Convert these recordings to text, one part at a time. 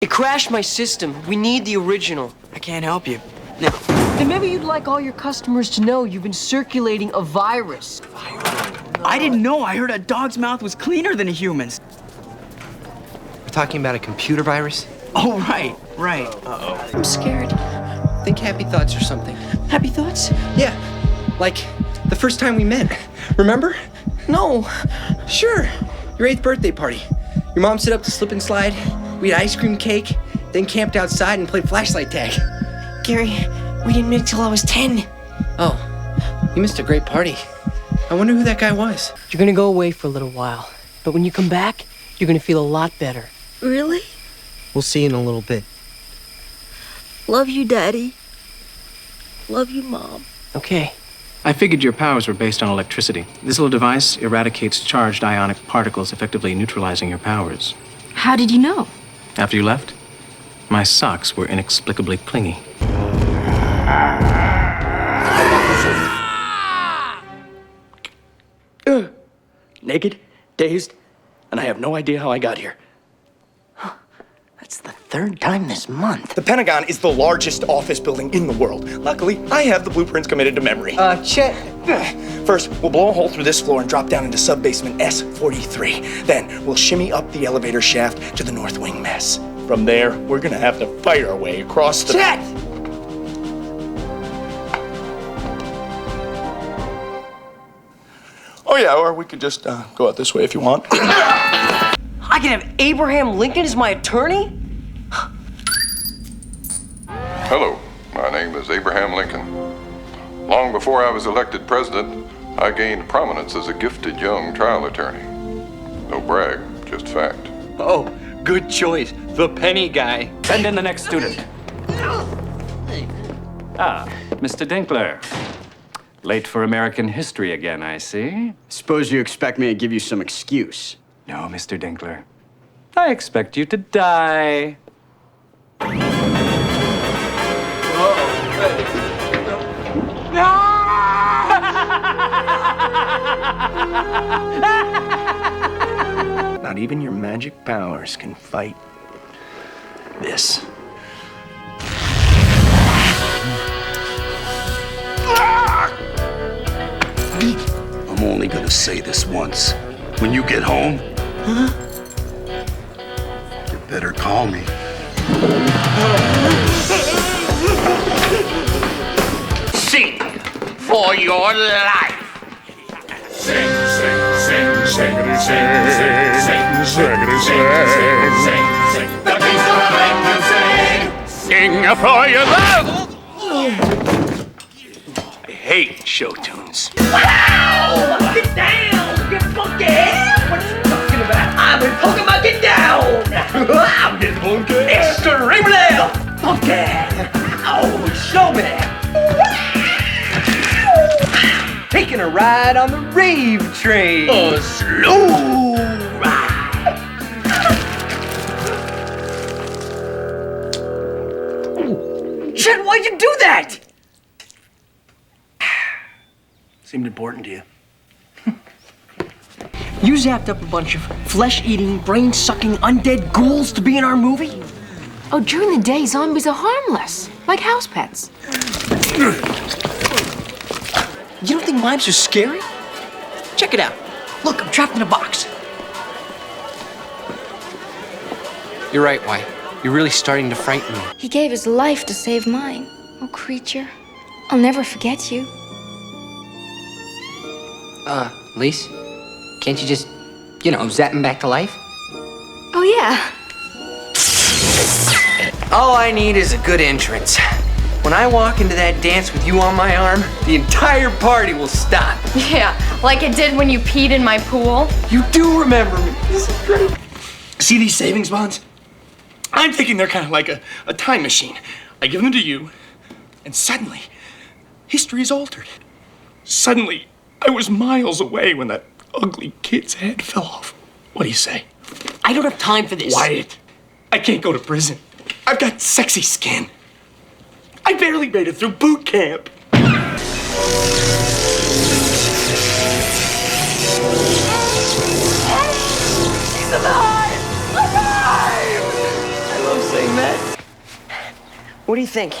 It crashed my system. We need the original. I can't help you. Now, then maybe you'd like all your customers to know you've been circulating a virus. I didn't know. I heard a dog's mouth was cleaner than a human's. We're talking about a computer virus? Oh, right. Uh-oh. I'm scared. Think happy thoughts or something. Happy thoughts? Yeah, like the first time we met. Remember? No. Sure. Your 8th birthday party. Your mom set up the slip and slide. We had ice cream cake, then camped outside and played flashlight tag. Gary, we didn't meet till I was 10. Oh, you missed a great party. I wonder who that guy was. You're gonna go away for a little while, but when you come back, you're gonna feel a lot better. Really? We'll see in a little bit. Love you, Daddy. Love you, Mom. Okay. I figured your powers were based on electricity. This little device eradicates charged ionic particles, effectively neutralizing your powers. How did you know? After you left, my socks were inexplicably clingy. Naked, dazed, and I have no idea how I got here. That's the 3rd time this month. The Pentagon is the largest office building in the world. Luckily, I have the blueprints committed to memory. Chet. First, we'll blow a hole through this floor and drop down into sub-basement S43. Then, we'll shimmy up the elevator shaft to the North Wing mess. From there, we're gonna have to fight our way across the... Chet! Oh yeah, or we could just go out this way if you want. I can have Abraham Lincoln as my attorney? Hello, my name is Abraham Lincoln. Long before I was elected president, I gained prominence as a gifted young trial attorney. No brag, just fact. Oh, good choice. The penny guy. Send in the next student. Ah, Mr. Dinkler. Late for American history again, I see. Suppose you expect me to give you some excuse. No, Mr. Dinkler. I expect you to die. Not even your magic powers can fight this. I'm only gonna say this once. When you get home, you better call me. Sing for your life. Sing, sing, sing, sing, sing, sing, sing, sing, sing. The beast of life you sing. Sing for your life. I hate show tunes. Wow! Get down! Get funky! What you talking about? I'm in Pokemon Get Down! I'm getting funky! Extremely funky! Oh, show me! Taking a ride on the rave train. A slow ride! Chet, why'd you do that? Seemed important to you. You zapped up a bunch of flesh-eating, brain-sucking, undead ghouls to be in our movie? Oh, during the day, zombies are harmless, like house pets. You don't think mimes are scary? Check it out. Look, I'm trapped in a box. You're right, Wyatt. You're really starting to frighten me. He gave his life to save mine. Oh, creature, I'll never forget you. Lise? Can't you just, zap him back to life? Oh, yeah. All I need is a good entrance. When I walk into that dance with you on my arm, the entire party will stop. Yeah, like it did when you peed in my pool. You do remember me. This is great. See these savings bonds? I'm thinking they're kind of like a time machine. I give them to you, and suddenly, history is altered. Suddenly, I was miles away when that ugly kid's head fell off. What do you say? I don't have time for this. Wyatt, I can't go to prison. I've got sexy skin. I barely made it through boot camp. He's alive! Alive! I love met. What do you think?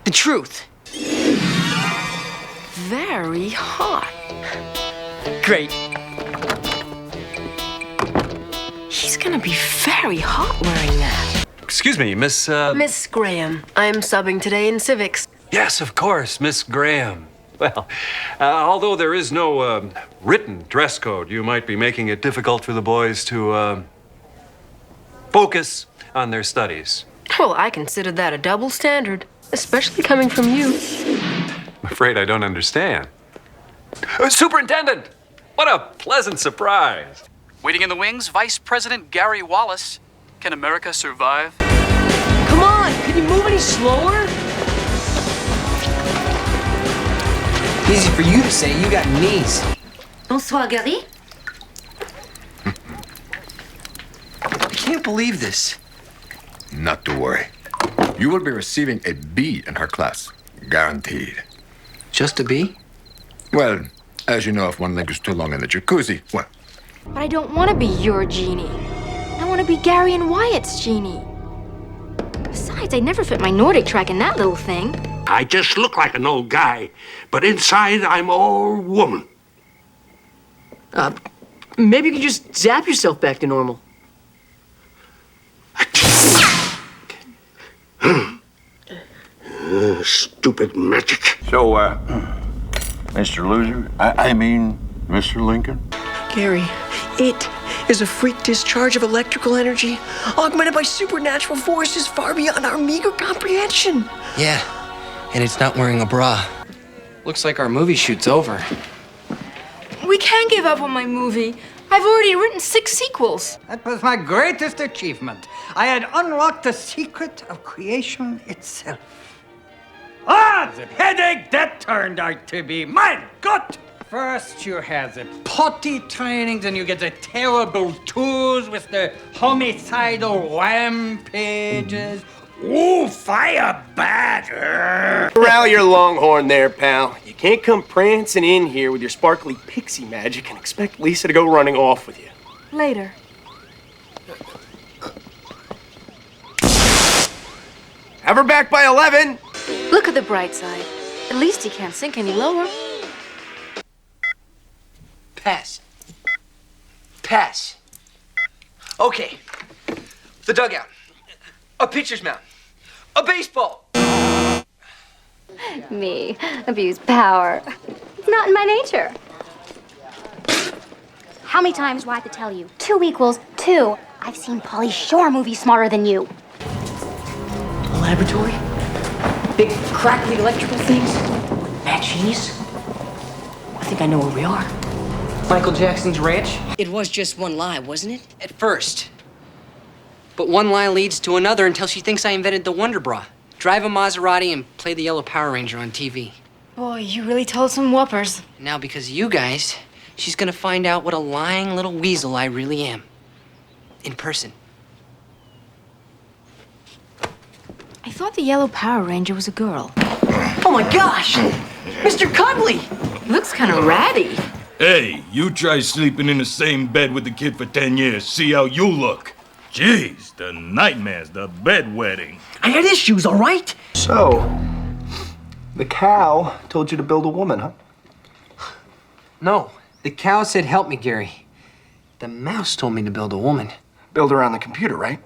The truth. Very hot. Great. He's gonna be very hot wearing that. Excuse me, Miss, Miss Graham. I'm subbing today in civics. Yes, of course, Miss Graham. Well, although there is no written dress code, you might be making it difficult for the boys to focus on their studies. Well, I consider that a double standard, especially coming from you. I'm afraid I don't understand. Superintendent! What a pleasant surprise. Waiting in the wings, Vice President Gary Wallace. Can America survive? Come on, can you move any slower? Easy for you to say, you got knees. Bonsoir, Gary. I can't believe this. Not to worry. You will be receiving a B in her class. Guaranteed. Just a B? Well, as you know, if one leg is too long in the jacuzzi, well. But I don't want to be your genie. I want to be Gary and Wyatt's genie. Besides, I never fit my Nordic track in that little thing. I just look like an old guy, but inside I'm all woman. Maybe you can just zap yourself back to normal. Stupid magic. So, Mr. Loser, I mean, Mr. Lincoln? Gary, it is a freak discharge of electrical energy augmented by supernatural forces far beyond our meager comprehension. Yeah, and it's not wearing a bra. Looks like our movie shoot's over. We can't give up on my movie. I've already written 6 sequels. That was my greatest achievement. I had unlocked the secret of creation itself. Ah, the headache that turned out to be. My God! First you have the potty training, then you get the terrible tours with the homicidal rampages. Ooh, fire bad! Corral your longhorn there, pal. You can't come prancing in here with your sparkly pixie magic and expect Lisa to go running off with you. Later. Have her back by 11. Look at the bright side. At least he can't sink any lower. Pass. Pass. Okay. The dugout. A pitcher's mound. A baseball. Me, abuse power. It's not in my nature. How many times do I have to tell you? 2 equals 2. I've seen Pauly Shore movies smarter than you. A laboratory? Big crackly electrical things? Machines? I think I know where we are. Michael Jackson's ranch? It was just one lie, wasn't it? At first. But one lie leads to another until she thinks I invented the Wonder Bra. Drive a Maserati and play the Yellow Power Ranger on TV. Boy, you really told some whoppers. Now, because of you guys, she's gonna find out what a lying little weasel I really am. In person. I thought the Yellow Power Ranger was a girl. Oh my gosh! Mr. Cuddly! Looks kind of ratty. Hey, you try sleeping in the same bed with the kid for 10 years. See how you look. Jeez, the nightmares, the bedwetting. I had issues, all right? So, the cow told you to build a woman, huh? No, the cow said help me, Gary. The mouse told me to build a woman. Build her on the computer, right?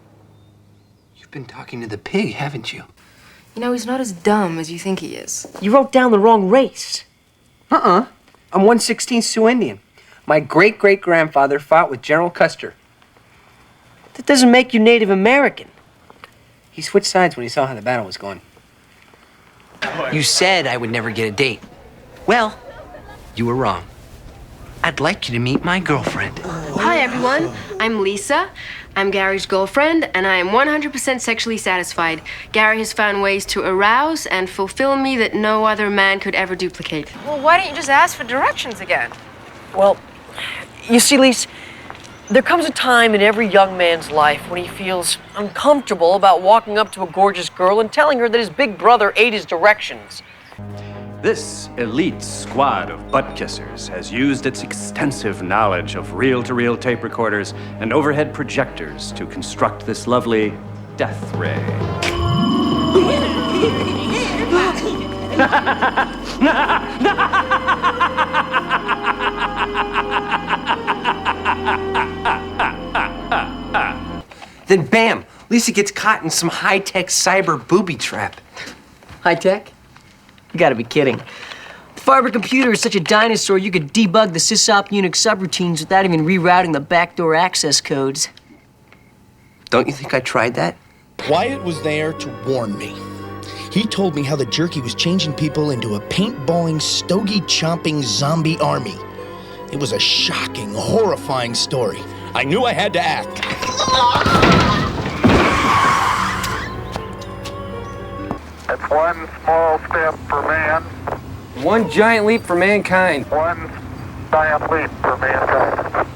You've been talking to the pig, haven't you? You know, he's not as dumb as you think he is. You wrote down the wrong race. I'm 1/16 Sioux Indian. My great-great-grandfather fought with General Custer. That doesn't make you Native American. He switched sides when he saw how the battle was going. You said I would never get a date. Well, you were wrong. I'd like you to meet my girlfriend. Hi, everyone. I'm Lisa. I'm Gary's girlfriend, and I am 100% sexually satisfied. Gary has found ways to arouse and fulfill me that no other man could ever duplicate. Well, why don't you just ask for directions again? Well, you see, Lise, there comes a time in every young man's life when he feels uncomfortable about walking up to a gorgeous girl and telling her that his big brother ate his directions. This elite squad of butt kissers has used its extensive knowledge of reel-to-reel tape recorders and overhead projectors to construct this lovely death ray. Then bam, Lisa gets caught in some high-tech cyber booby trap. High-tech? You gotta be kidding. The Farber computer is such a dinosaur you could debug the sysop Unix subroutines without even rerouting the backdoor access codes. Don't you think I tried that? Wyatt was there to warn me. He told me how the jerky was changing people into a paintballing, stogie-chomping zombie army. It was a shocking, horrifying story. I knew I had to act. It's one small step for man, One giant leap for mankind. one giant leap for mankind.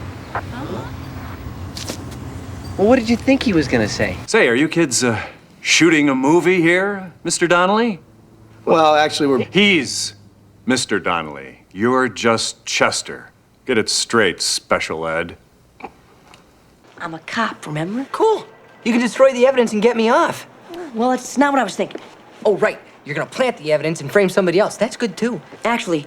Well, what did you think he was gonna say? Say, are you kids shooting a movie here, Mr. Donnelly? Well, actually, He's Mr. Donnelly. You're just Chester. Get it straight, special ed. I'm a cop, remember? Cool. You can destroy the evidence and get me off. Well, that's not what I was thinking. Oh, right. You're gonna plant the evidence and frame somebody else. That's good, too. Actually,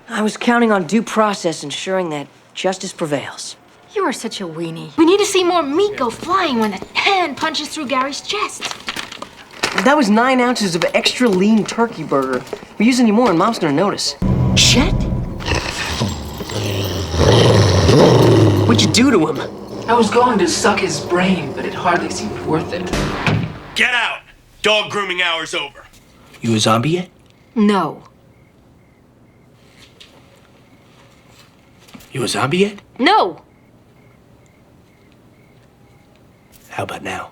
I was counting on due process ensuring that justice prevails. You are such a weenie. We need to see more meat go flying when the hand punches through Gary's chest. That was 9 ounces of extra lean turkey burger. If we use any more and Mom's gonna notice. Chet? What'd you do to him? I was going to suck his brain, but it hardly seemed worth it. get out. Dog grooming hour's over. You a zombie yet? No. You a zombie yet? No. How about now?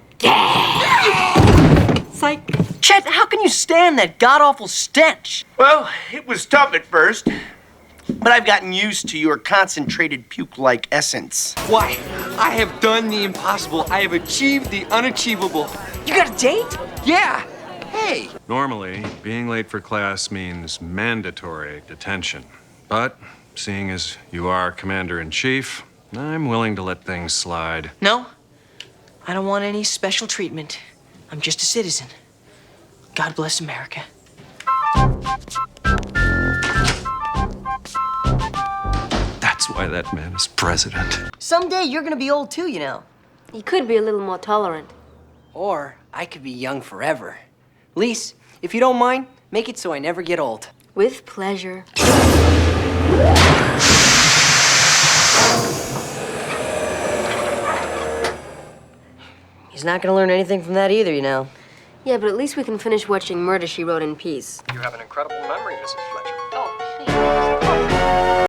Psych. Chet, how can you stand that god-awful stench? Well, it was tough at first, but I've gotten used to your concentrated puke-like essence. Why? I have done the impossible. I have achieved the unachievable. You got a date? Yeah. Hey. Normally, being late for class means mandatory detention. But seeing as you are Commander-in-Chief, I'm willing to let things slide. No. I don't want any special treatment. I'm just a citizen. God bless America. That's why that man is president. Someday you're gonna be old too, you know. You could be a little more tolerant. Or I could be young forever. Lise, if you don't mind, make it so I never get old. With pleasure. He's not gonna learn anything from that either, you know. Yeah, but at least we can finish watching Murder, She Wrote in peace. You have an incredible memory, Mrs. Fletcher. Oh,